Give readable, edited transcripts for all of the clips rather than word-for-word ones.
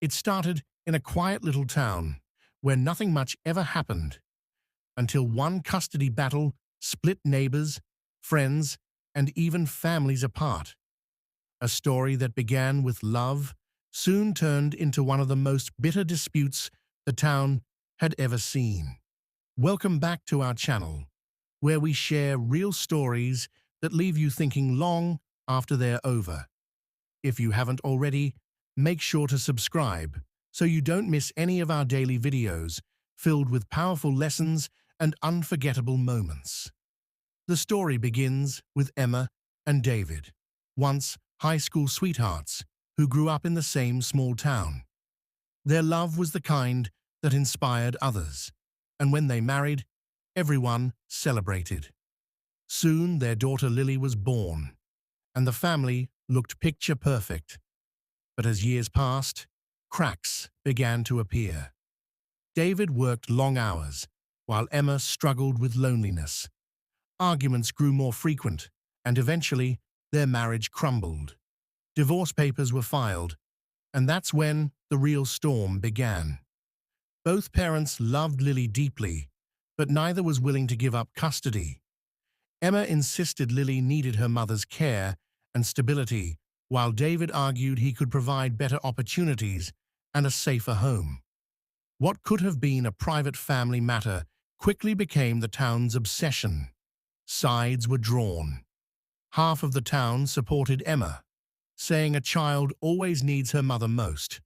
It started in a quiet little town where nothing much ever happened until one custody battle split neighbors, friends, and even families apart. A story that began with love soon turned into one of the most bitter disputes the town had ever seen. Welcome back to our channel, where we share real stories that leave you thinking long after they're over. If you haven't already, make sure to subscribe so you don't miss any of our daily videos filled with powerful lessons and unforgettable moments. The story begins with Emma and David, once high school sweethearts who grew up in the same small town. Their love was the kind that inspired others, and when they married, everyone celebrated. Soon their daughter Lily was born, and the family looked picture perfect. But as years passed, cracks began to appear. David worked long hours, while Emma struggled with loneliness. Arguments grew more frequent, and eventually their marriage crumbled. Divorce papers were filed, and that's when the real storm began. Both parents loved Lily deeply, but neither was willing to give up custody. Emma insisted Lily needed her mother's care and stability, while David argued he could provide better opportunities and a safer home. What could have been a private family matter quickly became the town's obsession. Sides were drawn. Half of the town supported Emma, saying a child always needs her mother most,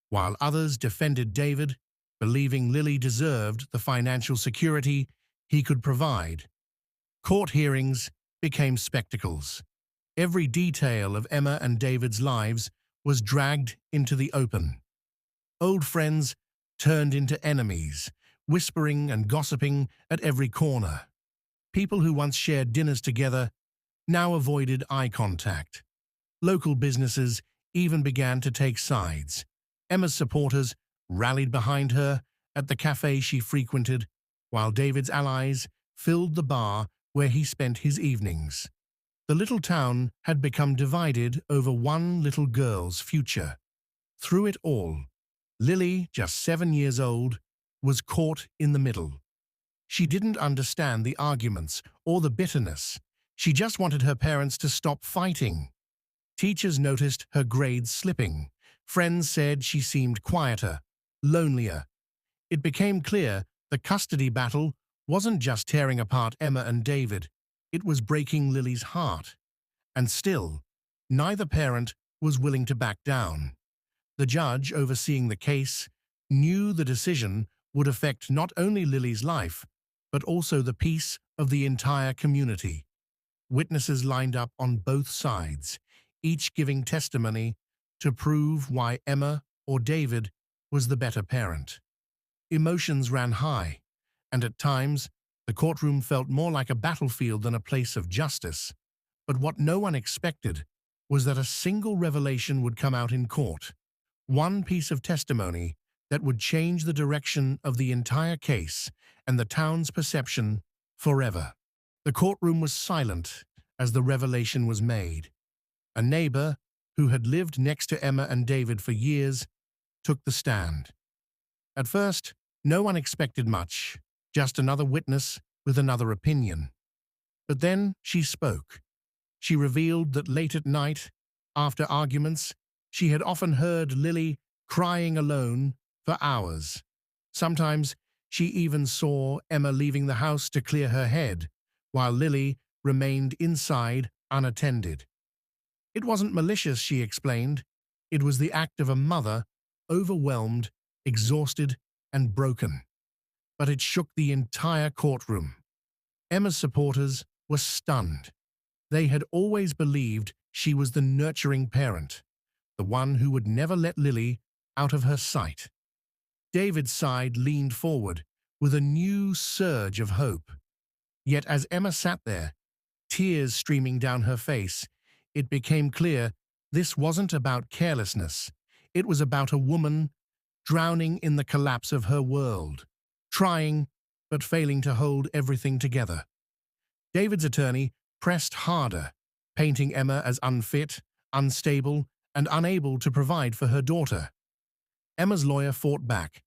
while others defended David, believing Lily deserved the financial security he could provide. Court hearings became spectacles. Every detail of Emma and David's lives was dragged into the open. Old friends turned into enemies, whispering and gossiping at every corner. People who once shared dinners together now avoided eye contact. Local businesses even began to take sides. Emma's supporters rallied behind her at the cafe she frequented, while David's allies filled the bar where he spent his evenings. The little town had become divided over one little girl's future. Through it all, Lily, just 7 years old, was caught in the middle. She didn't understand the arguments or the bitterness. She just wanted her parents to stop fighting. Teachers noticed her grades slipping. Friends said she seemed quieter, lonelier. It became clear the custody battle wasn't just tearing apart Emma and David, it was breaking Lily's heart. And still, neither parent was willing to back down. The judge overseeing the case knew the decision would affect not only Lily's life, but also the peace of the entire community. Witnesses lined up on both sides, each giving testimony to prove why Emma or David was the better parent. Emotions ran high, and at times, the courtroom felt more like a battlefield than a place of justice. But what no one expected was that a single revelation would come out in court. One piece of testimony that would change the direction of the entire case and the town's perception forever. The courtroom was silent as the revelation was made. A neighbor, who had lived next to Emma and David for years, took the stand. At first, no one expected much, just another witness with another opinion. But then she spoke. She revealed that late at night, after arguments, she had often heard Lily crying alone for hours. Sometimes she even saw Emma leaving the house to clear her head, while Lily remained inside unattended. It wasn't malicious, she explained. It was the act of a mother, overwhelmed, exhausted, and broken. But it shook the entire courtroom. Emma's supporters were stunned. They had always believed she was the nurturing parent, the one who would never let Lily out of her sight. David's side leaned forward with a new surge of hope. Yet as Emma sat there, tears streaming down her face, it became clear this wasn't about carelessness. It was about a woman drowning in the collapse of her world, trying but failing to hold everything together. David's attorney pressed harder, painting Emma as unfit, unstable, and unable to provide for her daughter. Emma's lawyer fought back,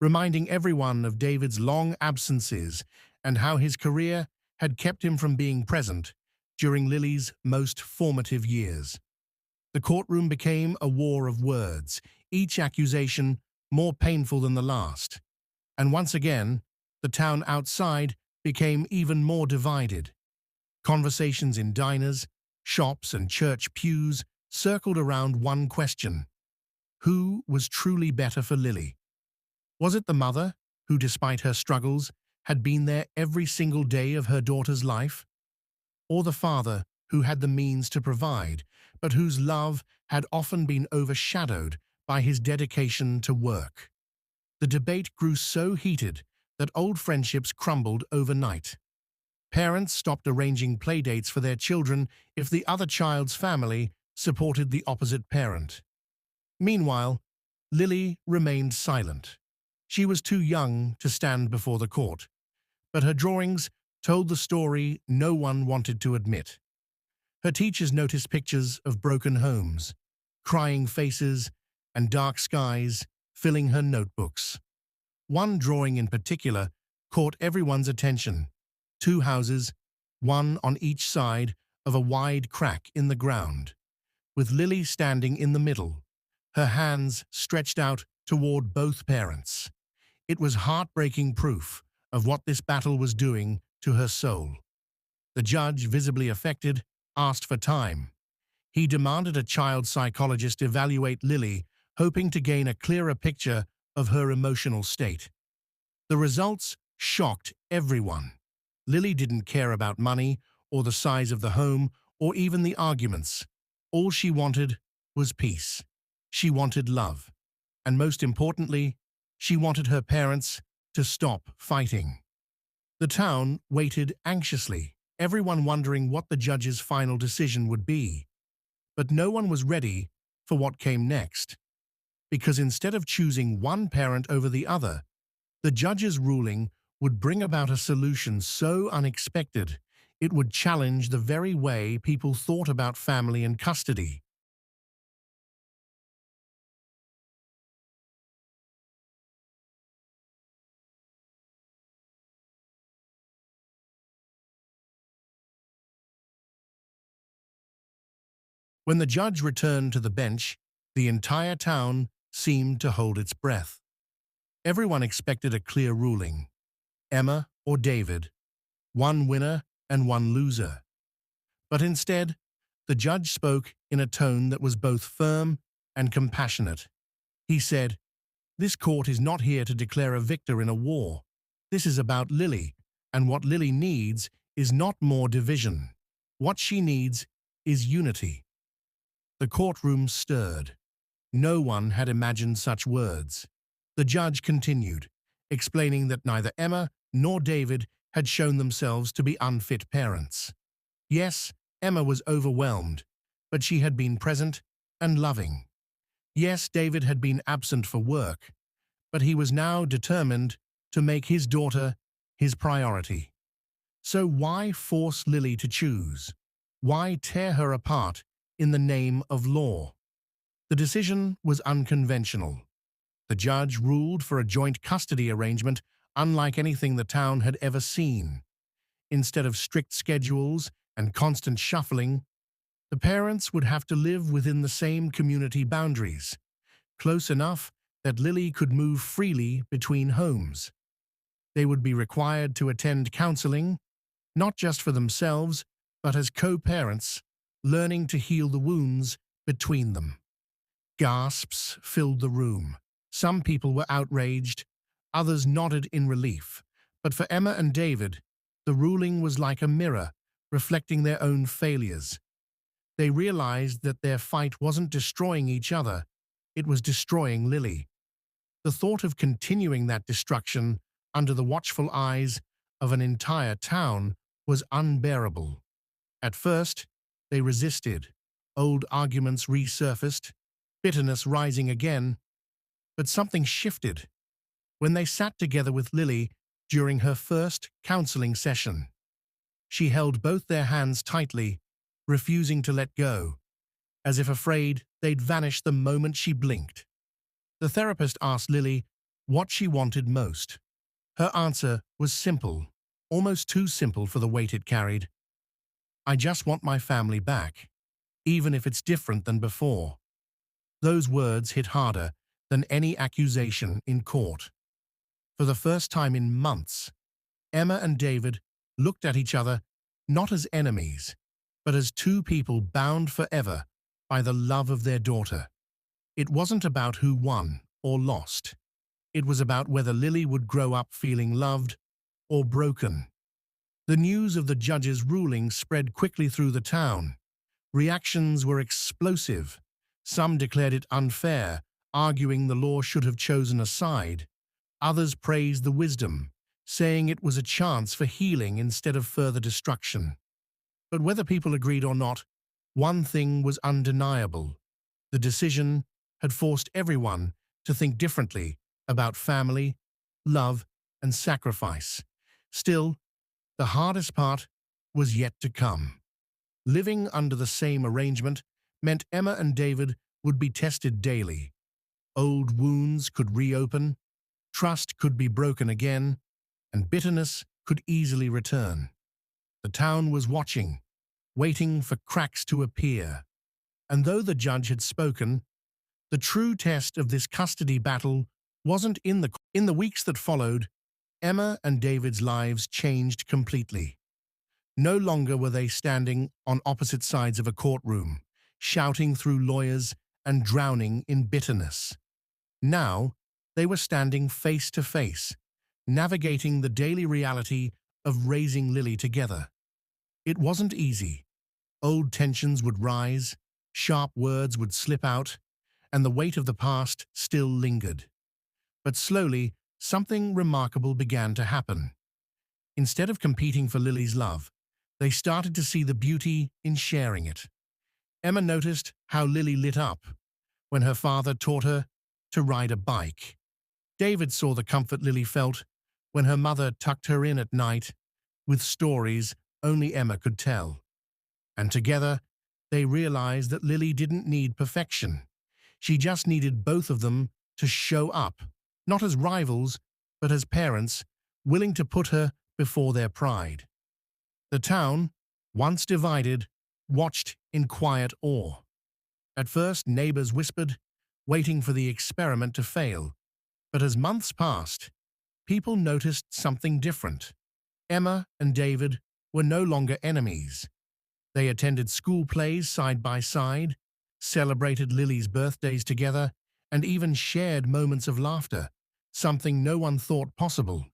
reminding everyone of David's long absences and how his career had kept him from being present during Lily's most formative years. The courtroom became a war of words, each accusation more painful than the last. And once again, the town outside became even more divided. Conversations in diners, shops, and church pews circled around one question: who was truly better for Lily? Was it the mother, who despite her struggles, had been there every single day of her daughter's life? Or the father, who had the means to provide, but whose love had often been overshadowed by his dedication to work? The debate grew so heated that old friendships crumbled overnight. Parents stopped arranging playdates for their children if the other child's family supported the opposite parent. Meanwhile, Lily remained silent. She was too young to stand before the court, but her drawings told the story no one wanted to admit. Her teachers noticed pictures of broken homes, crying faces, and dark skies filling her notebooks. One drawing in particular caught everyone's attention: two houses, one on each side of a wide crack in the ground, with Lily standing in the middle, her hands stretched out toward both parents. It was heartbreaking proof of what this battle was doing to her soul. The judge, visibly affected, asked for time. He demanded a child psychologist evaluate Lily, hoping to gain a clearer picture of her emotional state. The results shocked everyone. Lily didn't care about money or the size of the home or even the arguments. All she wanted was peace. She wanted love. And most importantly, she wanted her parents to stop fighting. The town waited anxiously, everyone wondering what the judge's final decision would be. But no one was ready for what came next. Because instead of choosing one parent over the other, the judge's ruling would bring about a solution so unexpected it would challenge the very way people thought about family and custody. When the judge returned to the bench, the entire town seemed to hold its breath. Everyone expected a clear ruling: Emma or David, one winner and one loser. But instead, the judge spoke in a tone that was both firm and compassionate. He said, "This court is not here to declare a victor in a war. This is about Lily, and what Lily needs is not more division. What she needs is unity." The courtroom stirred. No one had imagined such words. The judge continued, explaining that neither Emma nor David had shown themselves to be unfit parents. Yes, Emma was overwhelmed, but she had been present and loving. Yes, David had been absent for work, but he was now determined to make his daughter his priority. So why force Lily to choose? Why tear her apart in the name of law? The decision was unconventional. The judge ruled for a joint custody arrangement unlike anything the town had ever seen. Instead of strict schedules and constant shuffling, the parents would have to live within the same community boundaries, close enough that Lily could move freely between homes. They would be required to attend counseling, not just for themselves, but as co-parents, learning to heal the wounds between them. Gasps filled the room. Some people were outraged, others nodded in relief. But for Emma and David, the ruling was like a mirror, reflecting their own failures. They realized that their fight wasn't destroying each other, it was destroying Lily. The thought of continuing that destruction under the watchful eyes of an entire town was unbearable. At first, they resisted. Old arguments resurfaced, bitterness rising again. But something shifted when they sat together with Lily during her first counseling session. She held both their hands tightly, refusing to let go, as if afraid they'd vanish the moment she blinked. The therapist asked Lily what she wanted most. Her answer was simple, almost too simple for the weight it carried. I just want my family back, even if it's different than before. Those words hit harder than any accusation in court. For the first time in months, Emma and David looked at each other not as enemies, but as two people bound forever by the love of their daughter. It wasn't about who won or lost. It was about whether Lily would grow up feeling loved or broken. The news of the judge's ruling spread quickly through the town. Reactions were explosive. Some declared it unfair, arguing the law should have chosen a side. Others praised the wisdom, saying it was a chance for healing instead of further destruction. But whether people agreed or not, one thing was undeniable. The decision had forced everyone to think differently about family, love, and sacrifice. Still, the hardest part was yet to come. Living under the same arrangement meant Emma and David would be tested daily. Old wounds could reopen, trust could be broken again, and bitterness could easily return. The town was watching, waiting for cracks to appear. And though the judge had spoken, the true test of this custody battle wasn't in the weeks that followed. Emma and David's lives changed completely. No longer were they standing on opposite sides of a courtroom, shouting through lawyers and drowning in bitterness. Now, they were standing face to face, navigating the daily reality of raising Lily together. It wasn't easy. Old tensions would rise, sharp words would slip out, and the weight of the past still lingered. But slowly, something remarkable began to happen. Instead of competing for Lily's love, they started to see the beauty in sharing it. Emma noticed how Lily lit up when her father taught her to ride a bike. David saw the comfort Lily felt when her mother tucked her in at night with stories only Emma could tell. And together, they realized that Lily didn't need perfection. She just needed both of them to show up, not as rivals, but as parents willing to put her before their pride. The town, once divided, watched in quiet awe. At first, neighbors whispered, waiting for the experiment to fail. But as months passed, people noticed something different. Emma and David were no longer enemies. They attended school plays side by side, celebrated Lily's birthdays together, and even shared moments of laughter, something no one thought possible.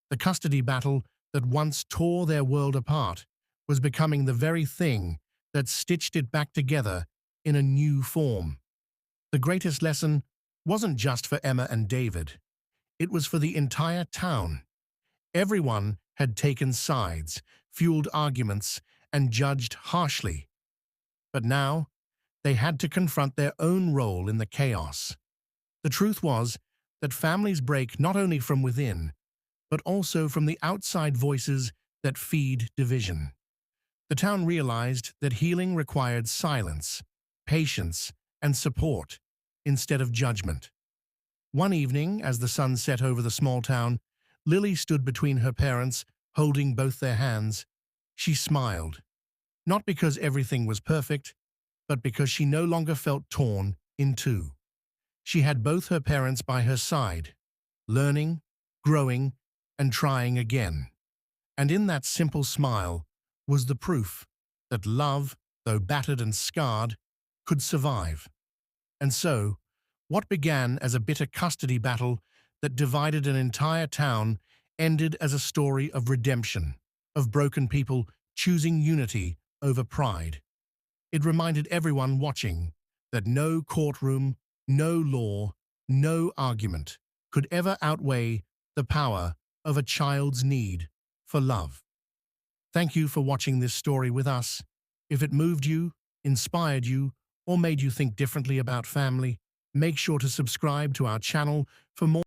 The custody battle that once tore their world apart was becoming the very thing that stitched it back together in a new form. The greatest lesson wasn't just for Emma and David. It was for the entire town. Everyone had taken sides, fueled arguments, and judged harshly. But now, they had to confront their own role in the chaos. The truth was that families break not only from within, but also from the outside voices that feed division. The town realized that healing required silence, patience, and support instead of judgment. One evening, as the sun set over the small town, Lily stood between her parents, holding both their hands. She smiled, not because everything was perfect, but because she no longer felt torn in two. She had both her parents by her side, learning, growing, and trying again. And in that simple smile was the proof that love, though battered and scarred, could survive. And so, what began as a bitter custody battle that divided an entire town ended as a story of redemption, of broken people choosing unity over pride. It reminded everyone watching that no courtroom, no law, no argument could ever outweigh the power of a child's need for love. Thank you for watching this story with us. If it moved you, inspired you, or made you think differently about family, make sure to subscribe to our channel for more